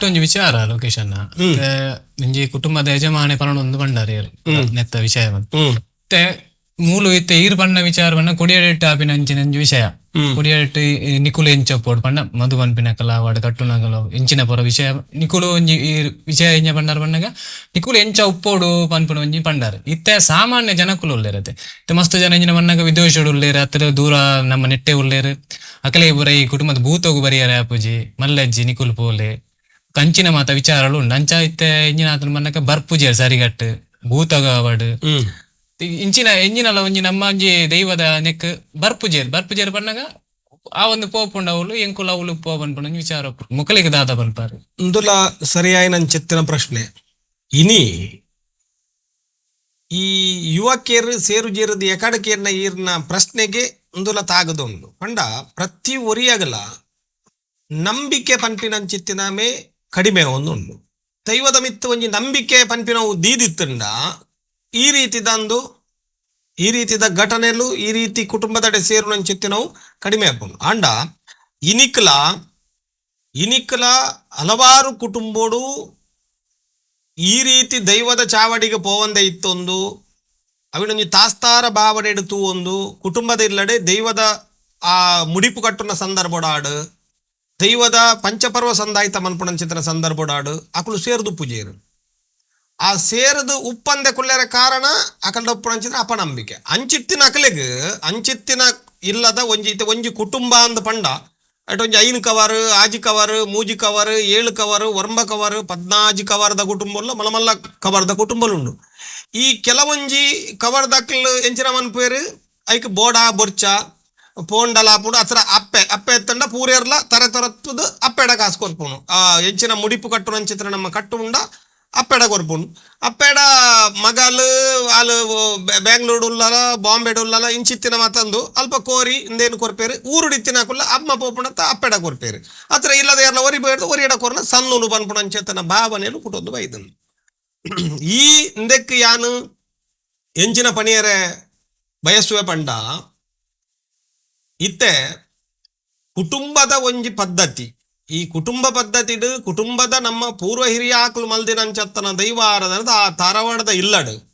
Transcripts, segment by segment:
ನೆಟ್ಟೊಂಜಿ ವಿಚಾರ ಲೊಕೇಶನ್ ನಿಂಜಿ ಕುಟುಂಬದ ಯಜಮಾನೆ ಪರಣೊಂದು ಬಂಡಾರಿ ನೆತ್ತ ವಿಷಯ ಮತ್ತೆ ಮೂಲು ಇತ್ತೆ ಈರು ಪಂಡ ವಿಚಾರವನ್ನ ಕೊಡಿಯಡಿಟ್ಟು ಆಪಿನ ಅಂಚಿನ ವಿಷಯ ಕೊಡಿಯಡಿಟ್ಟು ನಿಕುಲು ಎಂಚಪ್ಪೋಡು ಪಂಡ ಮಧು ಪನ್ಪಿನಕಲ ವಾಡ ಕಟ್ಟುನಗಲು ಎಂಚಿನ ಪೊರ ವಿಷಯ ನಿಕುಲು ಒಂಜಿ ಈ ವಿಷಯ ಎಂಜ ಪಂಡಾರ ಪಂಡಗ ನಿಕುಲು ಎಂಚ ಉಪ್ಪೋಡು ಪನ್ಪುನ ಒಂಜಿ ಪಂಡಾರ ಇತ್ತೆ ಸಾಮಾನ್ಯ ಜನಕುಲು ಉಳ್ಳೇರತೆ ಮಸ್ತ್ ಜನ ಎಂಜಿನ ಪಂಡಗ ವಿದೇಶಡು ಉಳ್ಳೇರು ಹತ್ತಿರ ದೂರ ನಮ್ಮ ನೆಟ್ಟೆ ಉಳ್ಳೇರು ಅಕಲೆ ಪುರ ಈ ಕುಟುಂಬದ ಭೂತೋಗು ಬರಿಯಾರ ಆಪುಜಿ ಮಲ್ಲಜ್ಜಿ ನಿಕುಲು ಪೋಲೆ ಕಂಚಿನ ಮಾತ ವಿಚಾರಗಳು ಉಂಡು ಅಂಚ ಇತ್ತೆ ಎಂಜಿನ ಆತನ ಪಂಡಗ ಬರ್ಪುಜಿ ಸರಿಗಟ್ಟು ಭೂತಗ ಅವಾರ್ಡ್ ಇಂಚಿನ ಎಂಜಿನಲ್ಲ ಒಂಜಿ ನಮ್ಮ ಒಂಜಿ ದೈವದ ನೆಕ್ ಬರ್ಪುಜೇರ್ ಪನ್ನಗ ಆ ಒಂದು ಪೋಪುಂಡ ಅವಳು ಎಂಕುಲ ಅವಳು ಪೋ ಬನ್ಪುಂಡ ವಿಚಾರ ಮುಖಲಿಗೆ ದಾದ ಬಲ್ಪಾರು ಇಂದುಲ ಸರಿಯಾಗಿ ನನ್ನ ಚಿತ್ತಿನ ಪ್ರಶ್ನೆ ಇನಿ ಈ ಯುವಕೇರು ಸೇರುಜೇರದು ಎಕಡಕೇರ್ನ ಈರ್ನ ಪ್ರಶ್ನೆಗೆ ಇಂದುಲ ತಾಗದೊಂದು ಪಂಡ ಪ್ರತಿ ಒರಿಯಾಗಲ ನಂಬಿಕೆ ಪಂಪಿನ ಚಿತ್ತಿನಮೇ ಕಡಿಮೆ ಒಂದು ದೈವದ ಮಿತ್ತು ಒಂಜಿ ನಂಬಿಕೆ ಪಂಪಿನವು ದೀದಿತ್ತಂಡ ಈ ರೀತಿದ ಘಟನೆಲು ಈ ರೀತಿ ಕುಟುಂಬದಡೆ ಸೇರು ಚಿತ್ತಿ ನಾವು ಕಡಿಮೆ ಆಗ್ಬೋದು ಅಂಡ ಇನಿಕಲ ಹಲವಾರು ಕುಟುಂಬೋಡು ಈ ರೀತಿ ದೈವದ ಚಾವಡಿಗೆ ಪೋವಂದೆ ಇತ್ತೊಂದು ಅವಿನೊಂದು ತಾಸ್ತಾರ ಭಾವನೆ ತೂ ಒಂದು ಕುಟುಂಬದ ಇಲ್ಲಡೆ ದೈವದ ಆ ಮುಡಿಪು ಕಟ್ಟುನ ಸಂದರ್ಭಡಾಡು ದೈವದ ಪಂಚಪರ್ವ ಸಂದಾಯಿತ ಮನ್ಪುಣಂಚಿತನ ಸಂದರ್ಭಡಾಡು ಅಕಲು ಸೇರ್ದು ಪೂಜೆರು ಆ ಸೇರದು ಉಪ್ಪಂದೆ ಕುಳ್ಳರ ಕಾರಣ ಅಕಲ್ಡ ಉಪ್ಪುಣಂಚಿದ್ರೆ ಅಪನಂಬಿಕೆ ಅಂಚಿತ್ತಿನ ಅಕಲೆಗ್ ಅಂಚಿತ್ತಿನ ಇಲ್ಲದ ಒಂಜಿ ಕುಟುಂಬ ಅಂದ ಪಂಡ ಅಟ್ ಒಂಜಿ 5 cover 6 cover 3 cover 7 cover 9 cover 14 ಕವರ್ದ ಕುಟುಂಬಲ್ಲ ಮಲಮಲ್ಲ ಕವರ್ದ ಕುಟುಂಬಲು ಈ ಕೆಲವೊಂಜಿ ಕವರ್ದಕ್ಲು ಎಂಚಿನ ಮನ್ಪೇರು ಐಕ್ ಬೋಡ ಬೊರ್ಚ ಪೋಂಡಲಾಪುಡು ಅತ್ರ ಅಪ್ಪೆ ಎತ್ತಂಡ ಪೂರೇರ್ಲ ತರತರತ್ತದು ಅಪ್ಪೆಡ ಕಾಸು ಕೊರ್ಪುಣು ಆ ಎಂಚಿನ ಮುಡಿಪು ಕಟ್ಟು ನಂಚಿತ್ರ ನಮ್ಮ ಕಟ್ಟು ಉಂಡ ಅಪ್ಪೆಡ ಕೊರ್ಪುಂಡು ಅಪ್ಪೆಡ ಮಗಲು ಅಲ್ಲಿ ಬೆಂಗಳೂರು ಉಲ್ಲಲ ಬಾಂಬೆಡ್ ಉಲ್ಲಲ ಇಂಚಿತ್ತಿನ ಮತ್ತಂದು ಅಲ್ಪ ಕೋರಿ ಇಂದೇನು ಕೊರ್ಪೇರು ಊರುಡಿತ್ತಿನಕುಲ್ಲ ಅಮ್ಮ ಪೋಪುಣತ್ತ ಅಪ್ಪೆಡ ಕೊರ್ಪೇರು ಅತ್ರ ಇಲ್ಲದ ಎಲ್ಲ ಒರಿಬೇಡ್ದು ಒರಿಯಡ ಕೊರ್ನ ಸಣ್ಣನು ಪನ್ಪುಣಂಚೇತನ ಭಾವನೆಲು ಕುಟೊಂದು ಬೈದನು ಈ ಇಂದೆಕ್ ಯಾನು ಎಂಚಿನ ಪಣಿಯರೆ ಬಯಸುವೆ ಪಂಡ ಇತ್ತೆ ಕುಟುಂಬದ ಒಂಜಿ ಪದ್ಧತಿ ಈ ಕುಟುಂಬ ಪದ್ಧತಿಡು ಕುಟುಂಬದ ನಮ್ಮ ಪೂರ್ವ ಹಿರಿಯ ಆಕಲು ಮಲ್ದಿನಂಚತ್ತನ ದೈವಾರದ ಆ ತಾರವಾಡದ ಇಲ್ಲಡು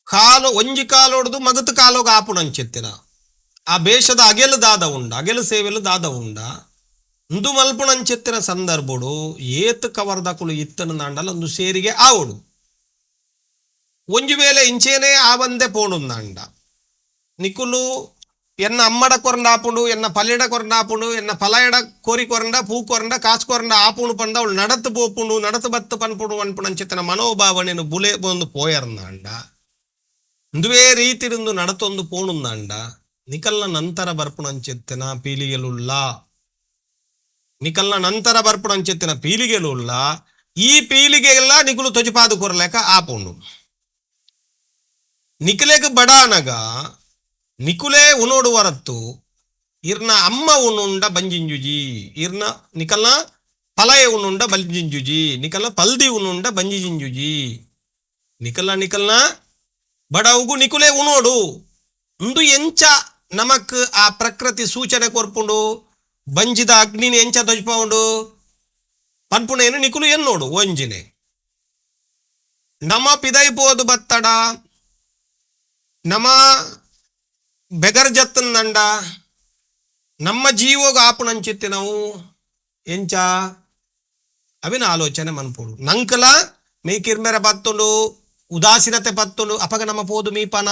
ಕಾಲು ಒಂಜಿ ಕಾಲೊಡ್ದು ಮಗತು ಕಾಲೋಗ ಆಪುಣಂಚೆತ್ತಿನ ಆ ಬೇಷದ ಅಗೆಲು ಸೇವೆಲು ದಾದ ಉಂಡ ಇಂದು ಮಲ್ಪುಣಂಚೆತ್ತಿನ ಸಂದರ್ಭಡು ಏತ್ ಕವರ್ದಕುಲು ಇತ್ತನ ನಾಂಡಲ ಒಂದು ಸೇರಿಗೆ ಆವಡು ಒಂಜು ವೇಳೆ ಇಂಚೇನೆ ಆ ಬಂದೆ ಪೋಣುಂದಾಂಡ ನಿಕುಲು ಎನ್ನ ಅಮ್ಮಡ ಕೊರಂಡ ಆಪುಂಡು ಎನ್ನ ಪಲ್ಲೆಡ ಕೊರಂಡ ಆಪುಂಡು ಎನ್ನ ಪಲಯಡ ಕೋರಿ ಕೊರಂಡ ಪೂ ಕೊರಂಡ ಕಾಸು ಕೊರಂಡ ಆಪುಂಡು ಪಂಡ ಅವಳು ನಡತು ಪೋಪುಂಡು ನಡತು ಬತ್ತು ಪನ್ಪುಡು ಅನ್ಪುಣಂಚಿತನ ಮನೋಭಾವನೆಯನ್ನು ಬುಲೆ ಬಂದು ಪೋಯರ್ನಾಂಡ ಇಂದುವೇ ರೀತಿರಿಂದು ನಡತೊಂದು ಪೋಣುಂದಾಂಡ ನಿಕಲ್ನ ನಂತರ ಬರ್ಪುಣಂಚಿತ್ತಿನ ಪೀಲಿಗೆಲುಲ್ಲ ಈ ಪೀಲಿಗೆಲ್ಲ ನಿಕುಲು ತೊಜಿಪಾದು ಕೊರಲೇಕ ಆಪುಂಡು ನಿಕಲೆಗ್ ಬಡಾನಗ ನಿಕುಲೇ ಉನೋಡು ವರತ್ತು ಇರ್ನ ಅಮ್ಮ ಉನುಂಡ ಬಂಜಿಂಜುಜಿ ಇರ್ನ ನಿಕಲ್ನ ಪಲಯ ಉನುಂಡ ಬಂಜಿಂಜುಜಿ ನಿಕಲ್ನ ಪಲ್ದಿ ಉನುಂಡ ಬಂಜಿಂಜುಜಿ ನಿಕಲ್ನ ಬಡವುಗು ನಿಕುಲೇ ಉನೋಡು ಇಂದು ಎಂಚ ನಮಕ್ ಆ ಪ್ರಕೃತಿ ಸೂಚನೆ ಕೊರ್ಪುಂಡು ಬಂಜಿದ ಅಗ್ನಿನ ಎಂಚ ಧ್ವಜಪೌಂಡು ಪನ್ಪುಣೇನು ನಿಕುಲು ಎನ್ನೋಡು ಒಂಜಿನೆ ನಮ ಪಿದೈಪೋದು ಬತ್ತಡ ನಮ ಬೆಗರ್ಜತ್ತಂದಂಡ ನಮ್ಮ ಜೀವೋಗ ಆಪುಣಂಚಿತ್ತಿ ನಾವು ಎಂಚ ಅವಿನ ಆಲೋಚನೆ ಮನ್ಪುಡು ನಂಕಲ ಮೇಕಿರ್ಮೆರ ಪತ್ತುಂಡು ಉದಾಸೀನತೆ ಪತ್ತುಂಡು ಅಪಗ ನಮ ಪೋದು ಮೀಪನ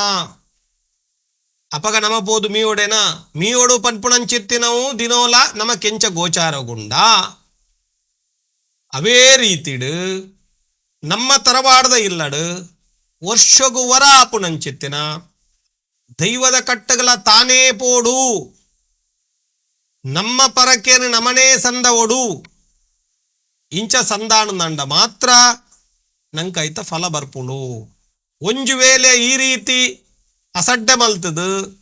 ಅಪಗ ನಮ ಪೋದು ಮೀಯೋಡೆನ ಮೀಯೋಡು ಪನ್ಪುಣಂಚಿತ್ತಿ ನಾವು ದಿನೋಲ ನಮ ಕೆಂಚ ಗೋಚಾರಗುಂಡ ಅವೇ ರೀತಿಡು ನಮ್ಮ ತರವಾಡದ ಇಲ್ಲಡು ವರ್ಷಗು ವರ ಆಪುಣಂಚಿತ್ತಿನ ದೈವದ ಕಟ್ಟಗಲ ತಾನೇ ಪೋಡು ನಮ್ಮ ಪರಕೇನು ನಮನೇ ಸಂದ ಒಡು ಇಂಚ ಸಂದಾಣಂದ ಮಾತ್ರ ನಂಕೈತ ಫಲ ಬರ್ಪುಂಡು ಒಂಜು ವೇಳೆ ಈ ರೀತಿ ಅಸಡ್ಡೆ ಮಲ್ತದು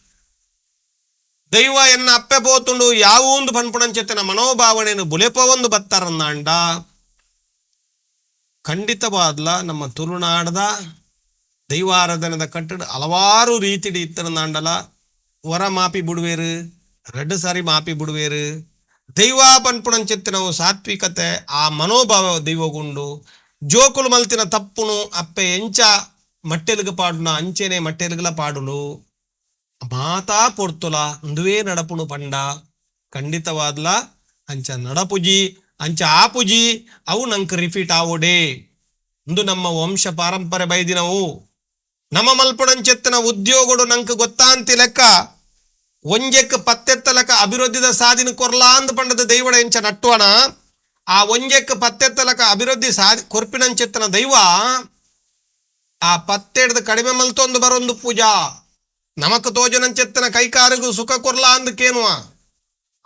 ದೈವ ಎನ್ನ ಅಪ್ಪೆ ಪೋತುಂಡು ಯಾವೊಂದು ಪನ್ಪುಣಂಚೆತ್ತಿನ ಮನೋಭಾವನೆಯನ್ನು ಬುಲೆಪವೊಂದು ಬತ್ತಾರನ್ನಾಂಡ ಖಂಡಿತವಾದ್ಲ ನಮ್ಮ ತುಳುನಾಡದ ದೈವಾರಾಧನದ ಕಟ್ಟಡ ಹಲವಾರು ರೀತಿ ಇತ್ತನ ನಾಂಡಲ ವರ ಮಾಪಿ ಬಿಡುವೇರು 2 ಸಾರಿ ಮಾಪಿ ಬಿಡುವೇರು ದೈವ ಪನ್ಪುಣಂಚೆತ್ತಿನ ಸಾತ್ವಿಕತೆ ಆ ಮನೋಭಾವ ದೈವಗುಂಡು ಜೋಕುಲು ಮಲ್ತಿನ ತಪ್ಪುನು ಅಪ್ಪೆ ಎಂಚ ಮಟ್ಟೆಲುಗು ಪಾಡುನ ಅಂಚೆನೆ ಮಟ್ಟೆಲುಗಲ ಪಾಡುಲು ಮಾತಾ ಪೊರ್ತುಲ ದುವೇ ನಡಪುನು ಪಂಡ ಖಂಡಿತವಾದ್ಲ ಅಂಚ ನಡಪುಜಿ ಅಂಚ ಆಪುಜಿ ಅವು ನಂಗೆ ರಿಪೀಟ್ ಆವೋಡೆ ಇಂದು ನಮ್ಮ ವಂಶ ಪಾರಂಪರೆ ಬೈದಿನವು ನಮ್ಮ ಮಲ್ಪುಣಂಚೆತ್ತಿನ ಉದ್ಯೋಗಗಳು ನಂಗೆ ಗೊತ್ತಾಂತಿ ಲೆಕ್ಕ ಒಂಜೆಕ್ ಪತ್ತೆತ್ತಲಕ ಅಭಿವೃದ್ಧಿದ ಸಾಧಿನ ಕೊರ್ಲಾ ಅಂದ್ ಪಂಡದ ದೈವಡ ಎಂಚ ನಟ್ಟುವಣ ಆ ಒಂಜೆಕ್ ಪತ್ತೆತ್ತಲಕ ಅಭಿವೃದ್ಧಿ ಸಾಧಿ ಕೊರ್ಪಿನಂಚೆತ್ತನ ದೈವ ಆ ಪತ್ತೆಡ್ದು ಕಡಿಮೆ ಮಲ್ತೊಂದು ಬರೊಂದು ಪೂಜಾ ನಮಕ್ ತೋಜನಂಚೆತ್ತನ ಕೈಕಾರಿಗೂ ಸುಖ ಕೊರ್ಲಾ ಅಂದಕ್ಕೇನುವ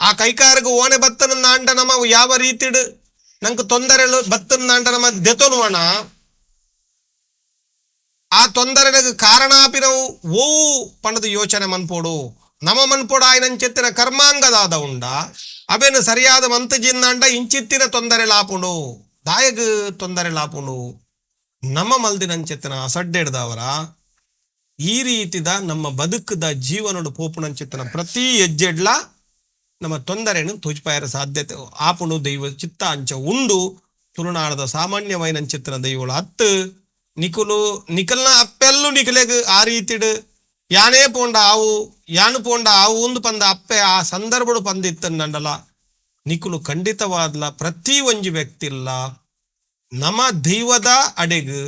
ಆ ಕೈಕಾರಿಗೂ ಓಣೆ ಬತ್ತನ ಅಂಡ ನಮ್ಮ ಯಾವ ರೀತಿಡ್ ನಂಗೆ ತೊಂದರೆಗಳು ಬತ್ತನ ಅಂಡ ನಮ್ಮ ದೆತೊನುವಣ ಆ ತೊಂದರೆಗೆ ಕಾರಣಾಪಿನವು ಓವು ಪಣದ ಯೋಚನೆ ಮನ್ಪೋಡು ನಮ ಮನ್ಪೋಡು ಆಯ್ನಂಚೆತ್ತಿನ ಕರ್ಮಾಂಗದಾದ ಉಂಡ ಅವೇನು ಸರಿಯಾದ ಮಂತಜಿಂದ ಇಂಚಿತ್ತಿನ ತೊಂದರೆ ಲಾಪುಂಡು ದಾಯಗ ತೊಂದರೆ ಲಾಪುಂಡು ನಮ್ಮ ಮಲ್ದಿನಂಚೆತ್ತಿನ ಅಸಡ್ಡೆಡ್ದವರ ಈ ರೀತಿದ ನಮ್ಮ ಬದುಕದ ಜೀವನಡು ಪೋಪುನಂಚೆತ್ತಿನ ಪ್ರತಿ ಹೆಜ್ಜೆಡ್ಲ ನಮ್ಮ ತೊಂದರೆನು ತೋಚಿಪಾಯರ ಸಾಧ್ಯತೆ ಆಪುಂಡು ದೈವ ಚಿತ್ತ ಅಂಚ ಉಂಡು ತುಳುನಾಡದ ಸಾಮಾನ್ಯವೈನಂಚೆತ್ತಿನ ದೈವಗಳು ಹತ್ತು ನಿಕುಲು ನಿಕಲ್ನ ಅಪ್ಪೆಲ್ಲೂ ನಿಕಲೆಗ್ ಆ ರೀತಿಡ್ ಯಾನೇ ಪೋಂಡ ಆವು ಯಾನು ಪೋಂಡ ಆವು ಒಂದು ಪಂದ ಅಪ್ಪೆ ಆ ಸಂದರ್ಭಡು ಪಂದಿತ್ತಂಡಲ ನಿಕುಲು ಖಂಡಿತವಾದ್ಲ ಪ್ರತಿ ಒಂಜಿ ವ್ಯಕ್ತಿಲ್ಲ ನಮ್ಮ ದೈವದ ಅಡೆಗ್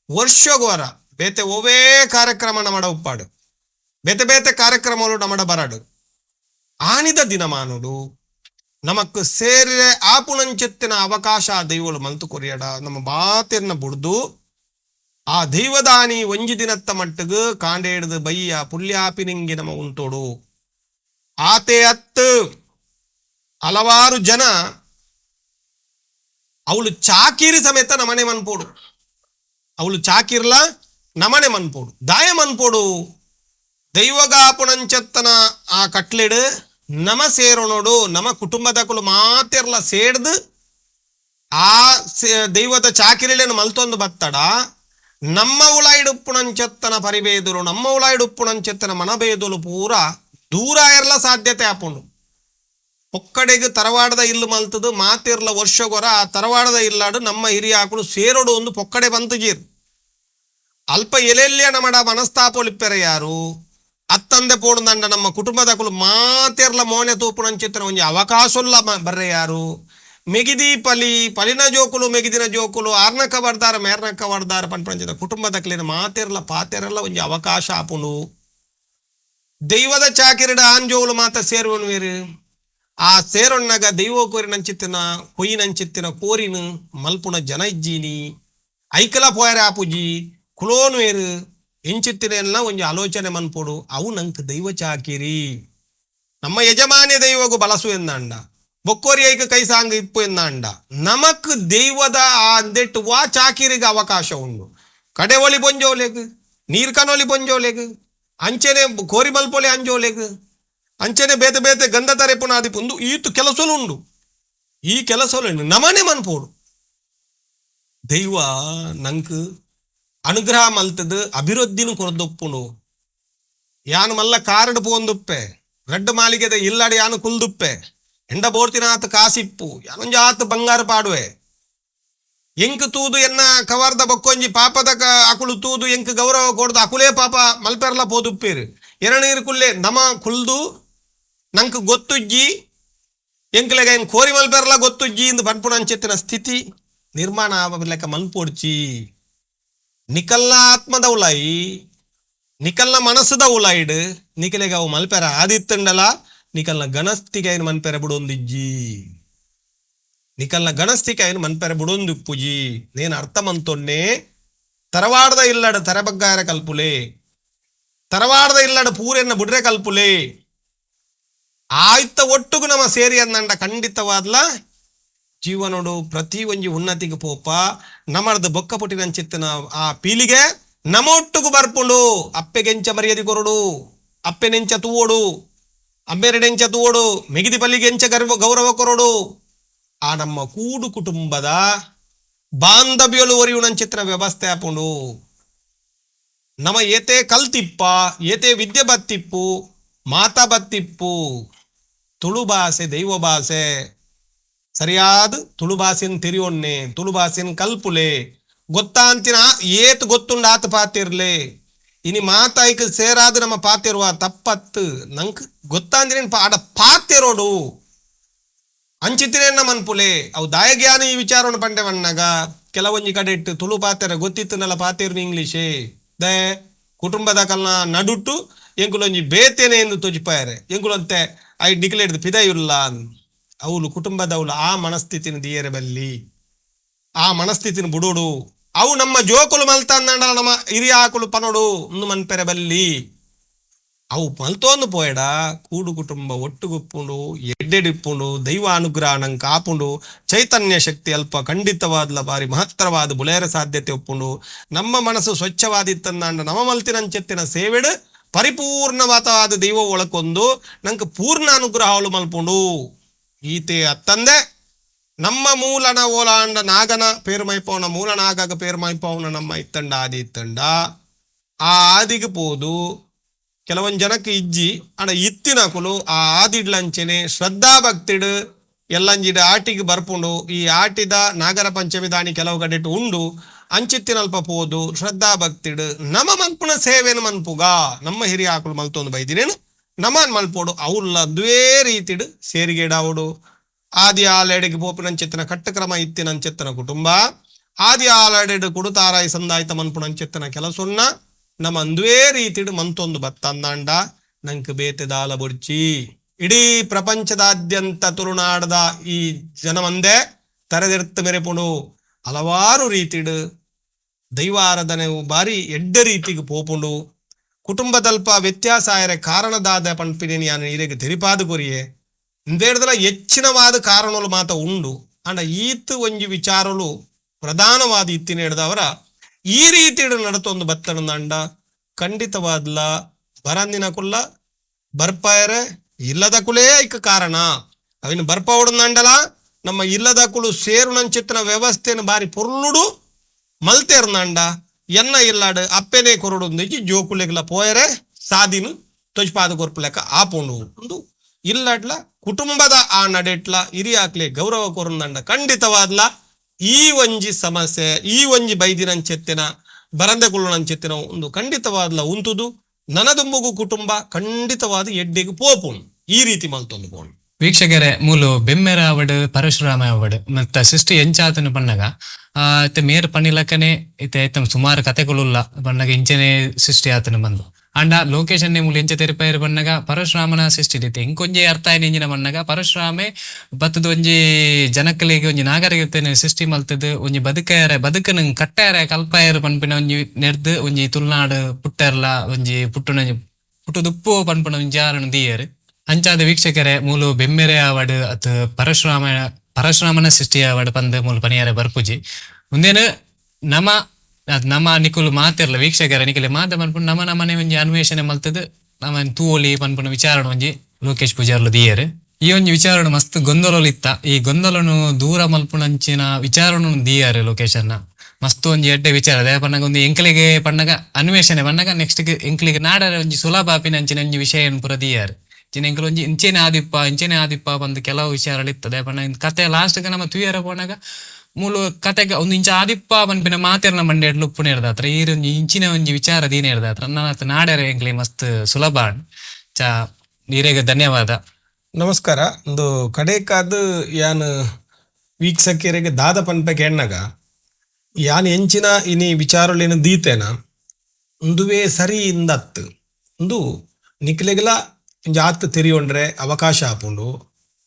ವರ್ಷಗೋರ ಬೇತೆ ಓವೇ ಕಾರ್ಯಕ್ರಮ ನಮಡ ಉಪ್ಪಾಡು ಬೇತೆ ಬೇತೆ ಕಾರ್ಯಕ್ರಮಗಳು ನಮಡ ಬರಡು ಆನಿದ ದಿನಮಾನುಡು ನಮಕ್ ಸೇರಿರೆ ಆಪುಣಂಚೆತ್ತಿನ ಅವಕಾಶ ದೈವಗಳು ಮಲ್ತು ಕೊರಿಯಡ ನಮ್ಮ ಬಾತಿರ್ನ ಬುಡ್ದು ಆ ದೈವದಾನಿ ಒಂಜಿ ದಿನತ್ತ ಮಟ್ಟಿಗೆ ಕಾಂಡೇಡ್ದು ಬಯ್ಯ ಪುಲ್ಯಾಪಿನಿಂಗೆ ನಮ್ಮ ಉಂಟೋಡು ಆತೆ ಅತ್ತು ಹಲವಾರು ಜನ ಅವಳು ಚಾಕಿರಿ ಸಮೇತ ನಮನೆ ಮನ್ಪೋಡು ಅವಳು ಚಾಕಿರ್ಲ ನಮನೆ ಮನ್ಪೋಡು ದಾಯ ಮನ್ಪೋಡು ದೈವಗಾಪುಣಂಚತ್ತನ ಆ ಕಟ್ಲೆಡ್ ನಮ ಸೇರೋಣೋಡು ನಮ್ಮ ಕುಟುಂಬದಕುಲು ಮಾತಿರ್ಲ ಸೇಡ್ದು ಆ ದೈವದ ಚಾಕಿರಿಲೇನು ಮಲ್ತೊಂದು ಬತ್ತಡ ನಮ್ಮ ಉಳಾಯಿಡುಪ್ಪುಣಂಚೆತ್ತನ ಪರಿಬೇದುಲು ನಮ್ಮ ಉಳಾಯಿಡುಪ್ಪುಣಂಚೆತ್ತನ ಮನಬೇದುಲು ಪೂರ ದೂರ ಇರಲ ಸಾಧ್ಯತೆ ಆಪುಂಡು ಒಕ್ಕಡೆಗೆ ತರವಾಡದ ಇಲ್ಲು ಮಲ್ತದು ಮಾತಿರ್ಲ ವರ್ಷಗೊರ ಆ ತರವಾಡದ ಇಲ್ಲಾಡು ನಮ್ಮ ಹಿರಿಯ ಆಕಳು ಸೇರೋಡು ಒಂದು ಪೊಕ್ಕಡೆ ಬಂತುಜೀರ್ ಅಲ್ಪ ಎಲೆಲ್ಯ ನಮಡ ಮನಸ್ತಾಪೊಲಿಪ್ಪೆರೆ ಯಾರು ಅತ್ತಂದೆ ಪೋಡುದಂಡ ನಮ್ಮ ಕುಟುಂಬದಕುಲು ಮಾತಿರ್ಲ ಮೋನೆ ತೂಪುಣಂಚೆತ್ತನ ಒಂಜಿ ಅವಕಾಶಲ್ಲ ಬರ್ರೆ ಯಾರು ಮೆಗಿದಿ ಪಲಿನ ಜೋಕುಲು ಮೆಗಿದಿನ ಜೋಕುಲು ಆರ್ನಕ ಬರ್ದಾರ ಮೇರ್ನಕ ಬರ್ದಾರ ಪಂಪಂಚದ ಕುಟುಂಬದಕ್ಲಿನ ಮಾತೆರ್ಲ ಪಾತೆರೆಲ್ಲ ಒಂಜಿ ಅವಕಾಶ ಆಪುಂಡು ದೈವದ ಚಾಕಿರಿಡ ಆಂಜೋಲು ಮಾತ ಸೇರುವನು ವೇರು ಆ ಸೇರೊಣ್ಣಗ ದೈವ ಕೋರಿನಂಚಿತ್ತಿನ ಕೊಯ್ಯಿನಂಚಿತ್ತಿನ ಕೋರಿನು ಮಲ್ಪುನ ಜನ ಇಜ್ಜೀನಿ ಐಕಲ ಪೋಯರೆ ಆಪುಜಿ ಕುಲೋನು ವೇರು ಎಂಚಿತ್ತಿನ ಎಲ್ಲ ಒಂಜಿ ಆಲೋಚನೆ ಮನ್ಪೋಡು ಅವು ನಂಗೆ ದೈವ ಚಾಕಿರಿ ನಮ್ಮ ಯಜಮಾನ್ಯ ದೈವಗೂ ಬಲಸು ಎಂದಂಡ ಬೊಕ್ಕೋರಿ ಐಕ ಕೈ ಸಾಂಗ್ ಇಪ್ಪು ಎಂದಂಡ ನಮಕ್ ದೈವದ ಆ ಅಂದೆಟ್ಟು ವಾ ಚಾಕಿರಿಗೆ ಅವಕಾಶ ಉಂಡು ಕಡೆ ಒಲಿ ಬೊಂಜೋಲೆಗ್ ನೀರ್ ಕನೊಲಿ ಬೊಂಜೋಲೆಗ್ ಅಂಚೆನೆ ಕೋರಿ ಮಲ್ಪೊಲೆ ಅಂಜೋಲೆಗ್ ಅಂಚೆನೆ ಬೇತೆ ಬೇತೆ ಗಂಧ ತಾರೆ ಪುನಾದಿ ಪುಂದು ಈತು ಕೆಲಸಲು ಉಂಡು ಈ ಕೆಲಸಲು ನಮನೆ ಮನ್ಪೋಡು ದೈವ ನಂಕ್ ಅನುಗ್ರಹ ಮಲ್ತದ ಅಭಿವೃದ್ಧಿನ ಕೊರದೊಪ್ಪುಂಡು ಯಾನು ಮಲ್ಲ ಕಾರಡು ಪೋಂದುಪ್ಪೆ ರೆಡ್ ಮಾಲಿಗೆದ ಇಲ್ಲಾಡಿ ಯಾನು ಕುಲ್ದುಪ್ಪೆ ಎಂಡ ಬೋರ್ತಿನಾತ್ ಕಾಸಿಪ್ಪು ಯಾನೊಂಜಾತ್ ಬಂಗಾರ ಪಾಡುವೆ ಎಂಕ್ ತೂದು ಎನ್ನ ಕವರ್ದ ಬಕ್ಕೊಂಜಿ ಪಾಪದ ಅಕುಲು ತೂದು ಎಂಕ್ ಗೌರವ ಕೊಡ್ದು ಅಕುಲೇ ಪಾಪ ಮಲ್ಪೆರ್ಲ ಪೋದುಪ್ಪೇರು ಎರಡನೀರು ಕುಲ್ಲೆ ನಮ ಕುಲ್ದು ನಂಕ್ ಗೊತ್ತುಜ್ಜಿ ಎಂಕ್ಲೆಗ ಏನು ಕೋರಿ ಮಲ್ಪೆರ್ಲ ಗೊತ್ತುಜ್ಜಿ ಇಂದು ಪನ್ಪುಣಂಚೆತ್ತಿನ ಸ್ಥಿತಿ ನಿರ್ಮಾಣ ಲೆಕ್ಕ ಮಲ್ಪೋಡ್ಚಿ ನಿಕಲ್ನ ಆತ್ಮದ ಉಲಾಯಿ ನಿಕಲ್ನ ಮನಸ್ಸದ ಉಲಾಯಿಡ್ ನಿಕಲೆಗ ಅವು ಮಲ್ಪೆರ ಆದಿತ್ತಂಡಲ ನಿಕಲ್ನ ಗಣಸ್ತಿಗೆ ಏನು ಮನ್ಪೆರೆ ಬಿಡೊಂದಿಜ್ಜಿ ನಿಕಲ್ನ ಗಣಸ್ತಿಗೆ ಏನು ಮನ್ಪೆರೆ ಬಿಡೊಂದು ಉಪ್ಪುಜಿ ನೇನು ಅರ್ಥ ಮಂತೊನ್ನೆ ತರವಾಡದ ಇಲ್ಲಡ ತರಬಗ್ಗಾರ ಕಲ್ಪುಲೆ ತರವಾಡದ ಇಲ್ಲಡ ಪೂರೆನ್ನ ಬುಡ್ರೆ ಕಲ್ಪುಲೆ ಆಯ್ತ ಒಟ್ಟುಗು ನಮ್ಮ ಸೇರಿ ಅಂದಂಡ ಖಂಡಿತವಾದ್ಲ ಜೀವನೋಡು ಪ್ರತಿ ಒಂಜಿ ಉನ್ನತಿಗೆ ಪೋಪ ನಮ್ಮರ್ದ ಬೊಕ್ಕ ಪುಟ್ಟಿನಂಚಿತ್ತಿನ ಆ ಪೀಲಿಗೆ ನಮ್ಮ ಒಟ್ಟುಗು ಬರ್ಪುಂಡು ಅಪ್ಪೆಗೆಂಚ ಮರ್ಯಾದೆ ಕೊರಡು ಅಪ್ಪೆನೆಂಚ ತೂವೋಡು ಅಮ್ಮೆರಡೆಂಚ ತೂವೋಡು ಮೆಗಿದಿ ಪಲ್ಲಿಗೆ ಎಂಚ ಗೌರವ ಕೊರಡು ಆ ನಮ್ಮ ಕೂಡು ಕುಟುಂಬದ ಬಾಂಧವ್ಯಲು ಒರಿಯುಣಂಚಿತ್ತಿನ ವ್ಯವಸ್ಥೆ ಆಪುಂಡು ನಮ್ಮ ಏತೆ ಕಲ್ತಿಪ್ಪ ಏತೆ ವಿದ್ಯೆ ಬತ್ತಿಪ್ಪು ಮಾತಾ ಬತ್ತಿಪ್ಪು ತುಳು ಭಾಷೆ ದೈವ ಭಾಷೆ ಸರಿಯಾದ ತುಳು ಭಾಷೆನ್ ತಿರಿಯೊನ್ನೆ, ತುಳು ಭಾಷೆನ್ ಕಲ್ಪುಲೆ, ಗೊತ್ತಾಂತಿನ ಏತ್ ಗೊತ್ತುಂಡ ಆತ ಪಾತಿರ್ಲೆ. ಇನಿ ಮಾತಾಯ್ಕ ಸೇರಾದ ನಮ್ಮ ಪಾತಿರುವ ತಪ್ಪತ್ತು ನಂಗೆ ಗೊತ್ತಾಂದಿನ ಆಡ ಪಾತಿರೋಡು ಅಂಚಿತಿರೇನ ಮನ್ಪುಲೆ. ಅವು ದಾಯಜ್ಞಾನ ಈ ವಿಚಾರವನ್ನು ಪಂಡೆವಣ್ಣಗ ಕೆಲವೊಂಜಿ ಕಡೆ ಇಟ್ಟು ತುಳು ಪಾತೆರ ಗೊತ್ತಿತ್ತನಲ್ಲ ಪಾತಿರ್ನು ಇಂಗ್ಲೀಷೇ ದೇ ಕುಟುಂಬದ ಕಲ್ನ ನಡುಟ್ಟು ಎಂಕುಲೊಂಜಿ ಬೇತೇನೆ ಎಂದು ತೋಜಿಪಾಯರೆ ಎಂಕುಲಂತೆ ಐ ಡಿಕ್ಲೇರ್ಡ್ ಪಿದಯುಲ್ಲ ಅವಳು ಕುಟುಂಬದವಳು ಆ ಮನಸ್ಥಿತಿನ ದಿಯರೆ ಬಲ್ಲಿ ಆ ಮನಸ್ಥಿತಿನ ಬುಡೋಡು ಅವು ನಮ್ಮ ಜೋಕುಲು ಮಲ್ತಂದ ನಮ್ಮ ಹಿರಿಯ ಆಕುಲು ಪನೋಡು ಒಂದು ಮನ್ಪೆರೆ ಬಲ್ಲಿ ಅವು ಮಲ್ತೋಂದು ಪೋಯಡ ಕೂಡು ಕುಟುಂಬ ಒಟ್ಟುಗುಪ್ಪುಂಡು ಎಡ್ಡೆಡಿಪ್ಪುಂಡು ದೈವ ಅನುಗ್ರಹ ನಂಗೆ ಕಾಪುಂಡು ಚೈತನ್ಯ ಶಕ್ತಿ ಅಲ್ಪ ಖಂಡಿತವಾದ್ಲ ಬಾರಿ ಮಹತ್ತರವಾದ ಬುಲೇರ ಸಾಧ್ಯತೆ ಒಪ್ಪುಂಡು ನಮ್ಮ ಮನಸ್ಸು ಸ್ವಚ್ಛವಾದಿತ್ತಂದಾಂಡ ನಮ್ಮ ಮಲ್ತಿನಂಚೆತ್ತಿನ ಸೇವೆಡು ಪರಿಪೂರ್ಣವಾದ ದೈವ ಒಳಕೊಂದು ನಂಗೆ ಪೂರ್ಣ ಅನುಗ್ರಹಗಳು ಮಲ್ಪುಂಡು ಈತೆ ಅತ್ತಂದೆ ನಮ್ಮ ಮೂಲನ ಓಲಾಂಡ ನಾಗನ ಪೇರು ಮೈಪವನ ಮೂಲ ನಾಗಗ ಪೇರು ಮೈಪವನ ನಮ್ಮ ಇತ್ತಂಡ ಆದಿ ಇತ್ತಂಡ ಆ ಆದಿಗೆ ಪೋದು ಕೆಲವೊಂದು ಜನಕ್ಕೆ ಇಜ್ಜಿ ಅಣ್ಣ ಇತ್ತಿನ ಕುಲು ಆ ಆದಿಡ್ಲಂಚೆನೆ ಶ್ರದ್ಧಾ ಭಕ್ತಿಡು ಎಲ್ಲಂಜಿಡ ಆಟಿಗೆ ಬರ್ಪುಂಡು ಈ ಆಟಿದ ನಾಗರ ಪಂಚಮಿ ದಾಣಿ ಕೆಲವು ಕಡೆಟ್ಟು ಉಂಡು ಅಂಚಿತ್ತಿನಲ್ಪ ಪೋದು ಶ್ರದ್ಧಾ ಭಕ್ತಿಡು ನಮ್ಮ ಮನ್ಪುನ ಸೇವೆನ ಮನ್ಪುಗ ನಮ್ಮ ಹಿರಿಯ ಆಕಳು ಮಲ್ತೊಂದು ಬೈದಿನೇನು ನಮನ್ ಮಲ್ಪೋಡು ಅವ್ಲ ದ್ವೇ ರೀತಿಡು ಸೇರಿಗೇಡಾವುಡು ಆದಿ ಆಲೆಡೆಗೆ ಪೋಪಿನಂಚೆತ್ತಿನ ಕಟ್ಟಕ್ರಮ ಇತ್ತಿನಂಚೆತ್ತನ ಕುಟುಂಬ ಆದಿ ಆಲೆಡೆ ಕುಡುತಾರಾಯಿ ಸಂದಾಯಿತ ಮನ್ಪುನಂಚೆತ್ತನ ಕೆಲಸೊನ್ನ ನಮ್ಮ ಅಂದುವೇ ರೀತಿಡು ಮಂತೊಂದು ಬತ್ತಂದಾಂಡ ನಂಗೆ ಬೇತೆದಾಲ ಬೊಡ್ಚಿ ಇಡೀ ಪ್ರಪಂಚದಾದ್ಯಂತ ತುಳುನಾಡದ ಈ ಜನಮಂದೆ ತೆರೆದಿರ್ತ ಮೆರೆಪುಣು ಹಲವಾರು ರೀತಿಡು ದೈವಾರಾಧನೆವು ಬಾರಿ ಎಡ್ಡ ರೀತಿಗೆ ಪೋಪುಂಡು ಕುಟುಂಬದಲ್ಪ ವ್ಯತ್ಯಾಸ ಆಯರೆ ಕಾರಣದಾದ ಪಂಪಿನೇನು ಯಾನು ಇರೆಗೆ ತೆರಿಪಾದು ಕೊರಿಯೆ ಇಂದೇಡ್ದಲ ಹೆಚ್ಚಿನವಾದ ಕಾರಣಗಳು ಮಾತ ಉಂಡು ಅಂಡ ಈತ್ ಒಂಜಿ ವಿಚಾರಲು ಪ್ರಧಾನವಾದ ಇತ್ತಿನ ಹಿಡ್ದವರ ಈ ರೀತಿ ನಡತೊಂದು ಬತ್ತನಂದ ಖಂಡಿತವಾದ್ಲ ಬರಂದಿನ ಕುಲ್ಲ ಬರ್ಪಾಯರೆ ಇಲ್ಲದ ಕುಲೇ ಐಕ ಕಾರಣ ಅವಿನ ಬರ್ಪ ಹೊಡಂದಲ ನಮ್ಮ ಇಲ್ಲದ ಕುಲು ಸೇರುನಂಚಿತ್ತಿನ ವ್ಯವಸ್ಥೆನ ಬಾರಿ ಪೊರ್ಲುಡು ಮಲ್ತೇರ್ನಂಡ ಎನ್ನ ಇಲ್ಲಾಡು ಅಪ್ಪೆನೆ ಕೊರಡೊಂದಿಜಿ ಜೋಕುಲೆಗ್ಲ ಪೋಯರೆ ಸಾದಿನು ತೊಜ್ಪಾದ ಕೊರ್ಪು ಲೆಕ್ಕ ಆಪುಂಡು ಒಂದು ಇಲ್ಲಡ್ಲ ಕುಟುಂಬದ ಆ ನಡೆಟ್ಲ ಹಿರಿಯಾಕ್ಲೆ ಗೌರವ ಕೊರಂದಂಡ ಖಂಡಿತವಾದ್ಲ ಈ ಒಂಜಿ ಸಮಸ್ಯೆ ಈ ಒಂಜಿ ಬೈದಿನಂಚೆತ್ತಿನ ಬರಂದೆ ಕುಳ್ಳನಂಚೆತ್ತಿನ ಒಂದು ಖಂಡಿತವಾದ್ಲ ಉಂತುದು ನನದುಂಬುಗು ಕುಟುಂಬ ಖಂಡಿತವಾದ ಎಡ್ಡೆಗೆ ಪೋಪುಂಡು ಈ ರೀತಿ ಮಲ್ತೊಂದು ಪೋಂಡು. ವೀಕ್ಷಕರೇ ಮೂಲು ಬೆಮ್ಮೆರ ಅವಡು ಪರಶುರಾಮ ಅವಡು ಮತ್ತ ಸೃಷ್ಟಿ ಎಂಚಾತನು ಪನ್ನಗ ಇತ್ತೆ ಮೇರು ಪನ್ನಿಲಕ್ಕನೆ ಇತ್ತೆ ಸುಮಾರು ಕತೆಗಳುಲ್ಲ ಪನ್ನಗ ಇಂಚನೆ ಸೃಷ್ಟಿ ಆತನು ಬಂದು ಅಂಡ ಲೊಕೇಶನ್ ಮೂಲ ಎಂಚ ತೆರಿಪೈರು ಪನ್ನಗ ಪರಶುರಾಮನ ಸೃಷ್ಟಿ ರೀತಿ ಇಂಕೊಂಜಿ ಅರ್ಥ ಇಂಜಿನ ಪನ್ನಗ ಪರಶುರಾಮೆ ಬತ್ತದ ಒಂಜಿ ಜನಕಲಿಗೆ ಒಂಜಿ ನಾಗರಿಕತೆನ ಸೃಷ್ಟಿ ಮಲ್ತದ ಒಂಜಿ ಬದುಕನ ಕಟ್ಟಾಯರ ಕಲ್ಪಾಯರು ಪನ್ಪಿನ ಒಂಜಿ ನೆಡ್ದು ಒಂಜಿ ತುಳುನಾಡು ಪುಟ್ಟರ್ಲ ಒಂಜಿ ಪುಟ್ಟದುಪ್ಪು ಪನ್ಪುನ ಒಂಜಿ ಆರನು ದಿಯರು ಅಂಚಾದ ವೀಕ್ಷಕರೇ ಮೂಲು ಬೆಮ್ಮೆರೆ ಆವಡು ಅತ್ ಪರಶುರಾಮನ ಸೃಷ್ಟಿ ಆವಡು ಪಂದ್ ಮೂಲು ಪನಿಯಾರೆ ಬರ್ಪುಜಿ ಮುಂದೇನು ನಮ್ಮ ನಿಕುಲು ಮಾತಿರ್ಲ ವೀಕ್ಷಕರ ನಿಕಲೆ ಮಾತ ಪನ್ಪುಂಡು ನಮ್ಮನೆ ಒಂಜಿ ಅನ್ವೇಷಣೆ ಮಲ್ತದ ನಮ್ಮ ತೂಲಿ ಪನ್ಪುನ ವಿಚಾರಣ ಒಂಜಿ ಲೋಕೇಶ್ ಪೂಜಾರ್ಲು ದಿಯರು ಈ ಒಂಜಿ ವಿಚಾರಣ ಮಸ್ತ್ ಗೊಂದಲಲು ಇತ್ತ ಈ ಗೊಂದಲನು ದೂರ ಮಲ್ಪುನಂಚಿನ ವಿಚಾರಣ ದಿಯರು ಲೊಕೇಶನ್ ಮಸ್ತ್ ಒಂಜಿ ಎಡ್ಡೆ ವಿಚಾರ ಅದೇ ಪನ್ನಗ ಒಂದು ಎಂಕ್ಲಿಗೆ ಪನ್ನಗ ಅನ್ವೇಷಣೆ ಪನ್ನಗ ನೆಕ್ಸ್ಟ್ ಎಂಕ್ಲಿಗೆ ನಾಡರ ಒಂಜಿ ಸುಲಭ ಆಪಿನಂಚಿನ ಒಂಜಿ ವಿಷಯ ಪುರ ದಿಯರು ಎಂಕಲ್ ಒಂಜಿ ಇಂಚೆನೆ ಆದಿಪ್ಪ ಬಂದು ಕೆಲವು ವಿಚಾರಗಳಿರ್ತದೆ ಪನ್ನ ಕತೆ ಲಾಸ್ಟ್ಗೆ ನಮ್ಮ ತುಯರ ಪೋನಾಗ ಮೂಲು ಕತೆಗೆ ಒಂದು ಇಂಚ ಆದಿಪ್ಪ ಪನ್ಪಿನ ಮಾತೆರ್ನ ಮಂಡೆ ಉಪ್ಪುನ ಇರ್ದಾತ್ರ ಈ ಒಂಜಿ ಇಂಚಿನ ಒಂಜಿ ವಿಚಾರ ದೀನೇ ಇರ್ದಾತ್ರ ನನ್ನ ನಾಡ್ಯಾರ ಎಂಕ್ಲಿ ಮಸ್ತ್ ಸುಲಭ ಚಾ ನೀರೇಗ ಧನ್ಯವಾದ. ನಮಸ್ಕಾರ. ಒಂದು ಕಡೆಕಾದ ಯಾನ್ ವೀಕ್ಷಕರಿಗೆ ದಾದ ಪನ್ಪೆಗೆ ಎಣ್ಣಗ ಯಾನ್ ಎಂಚಿನ ಇನಿ ವಿಚಾರಲೇನು ದೀತೇನ ಒಂದುವೇ ಸರಿ ಇಂದತ್ತು ಒಂದು ನಿಕ್ಲೆಗಲ ಜಾತ್ ತೆರಿಯೊಂಡ್ರೆ ಅವಕಾಶ ಆಪುಂಡು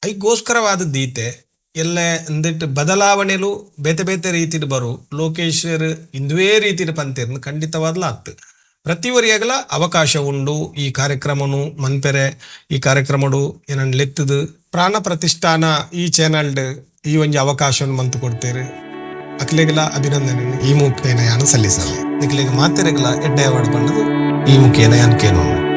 ಐಗೋಸ್ಕರವಾದ ದೀತೆ ಎಲ್ಲ ಎಂದಿಟ್ಟು ಬದಲಾವಣೆಲು ಬೇತೆ ಬೇತೆ ರೀತಿಡ್ ಬರು ಲೋಕೇಶ್ವರ್ ಇಂದುವೇ ರೀತಿಡ್ ಪಂತೇರ್ನು ಖಂಡಿತವಾದ್ಲ ಆತ್ ಪ್ರತಿವರಿಯಾಗಲ ಅವಕಾಶ ಉಂಡು ಈ ಕಾರ್ಯಕ್ರಮನು ಮನ್ಪೆರೆ ಈ ಕಾರ್ಯಕ್ರಮಡು ಏನನ್ ಲೆತ್ತದು ಪ್ರಾಣ ಪ್ರತಿಷ್ಠಾನ ಈ ಚಾನಲ್ಡ್ ಈ ಒಂಜಿ ಅವಕಾಶವನ್ನು ಮಂತು ಕೊಡ್ತೇರು ಅಕ್ಲೆಗಲ ಅಭಿನಂದನೆ ಈ ಮುಖೇನ ಯಾನು ಸಲ್ಲಿಸಲ್ಲ ನಿಕ್ಲೆಗೆ ಮಾತೆರೆಗಲ ಎಡ್ಡೆ ಅವಾರ್ಡ್ ಬಂದದು ಈ ಮುಖೇನ ಯಾನ್ ಕೇಳೋಣ.